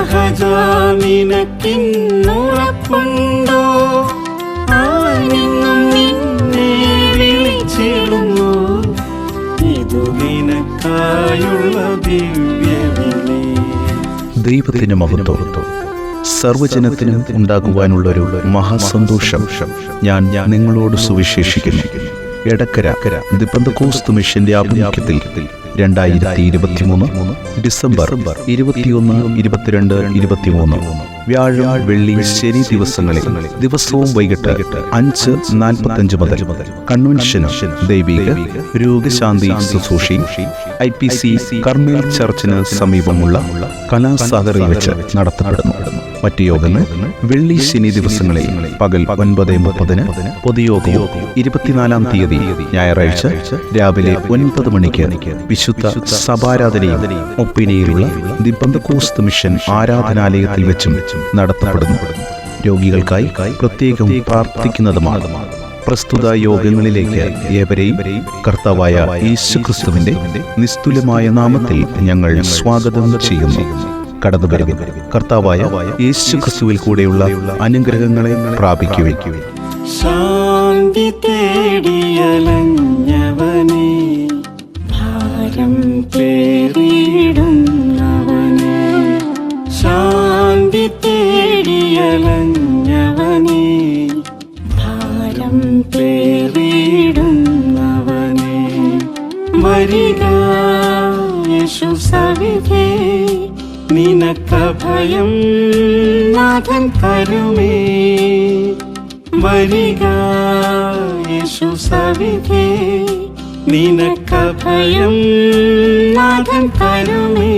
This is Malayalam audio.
സഹജ നിനക്കിന്നുറപ്പുണ്ടോ? ആരെന്നും നിന്നെ വിളിച്ചിടുന്നു. ഇതു നിനക്കായുള്ള ദിവ്യവിളി. ദൈവത്തിന് മഹത്വം. സർവ്വജനത്തിനും ഉണ്ടാകുവാനുള്ളൊരു മഹാസന്തോഷം ഞാൻ നിങ്ങളോട് സുവിശേഷിക്കുന്നു. എടക്കര ദി പെന്തക്കോസ്ത് മിഷന്റെ ആഭിമുഖ്യത്തിൽ 2023 ഡിസംബർ 21, 22, 23 വ്യാഴം, വെള്ളി, ശനി ദിവസങ്ങളിൽ ദിവസവും വൈകിട്ട് 5:45 മുതൽ കൺവെൻഷനും ദൈവിക രോഗശാന്തി ശുശ്രൂഷയും IPC കർമ്മേൽ ചർച്ചിന് സമീപമുള്ള കലാസാഗറിൽ വെച്ച് നടത്തപ്പെടുന്നു. മറ്റു യോഗങ്ങൾ വെള്ളി, ശനി ദിവസങ്ങളിൽ പകൽ 9:30 പൊതുയോഗവും 24-ാം തീയതി ഞായറാഴ്ച രാവിലെ 9 മണിക്ക് വിശുദ്ധ സഭാരാധനയും ഒപ്പീനിയയിലുള്ള ദി പെന്തക്കോസ്ത് മിഷൻ ആരാധനാലയത്തിൽ വെച്ചും നടത്തപ്പെടുന്നു. രോഗികൾക്കായി പ്രത്യേകം പ്രാർത്ഥിക്കുന്നതുമാണ്. പ്രസ്തുത യോഗങ്ങളിലേക്ക് ഏവരെയും കർത്താവായ യേശുക്രിസ്തുവിന്റെ നിസ്തുലമായ നാമത്തിൽ ഞങ്ങൾ സ്വാഗതം ചെയ്യുന്നു. കടന്നുവരിക. കർത്താവായ യേശുക്രിസ്തുവിൽ കൂടെയുള്ള അനുഗ്രഹങ്ങളെ പ്രാപിക്കുവിൻ. ശാന്തി തേടിയലഞ്ഞവനേ, ഭാരം പേറിയിടുന്നവനേ, ശാന്തി തേടിയലഞ്ഞവനേ, ഭാരം പേറിയിടുന്നവനേ, വരിക യേശു സവിധേ, നിനക്കഭയം നാഥൻ തരുമേ. വരിക യേശു സവിധേ, നിനക്കഭയം നാഥൻ തരുമേ.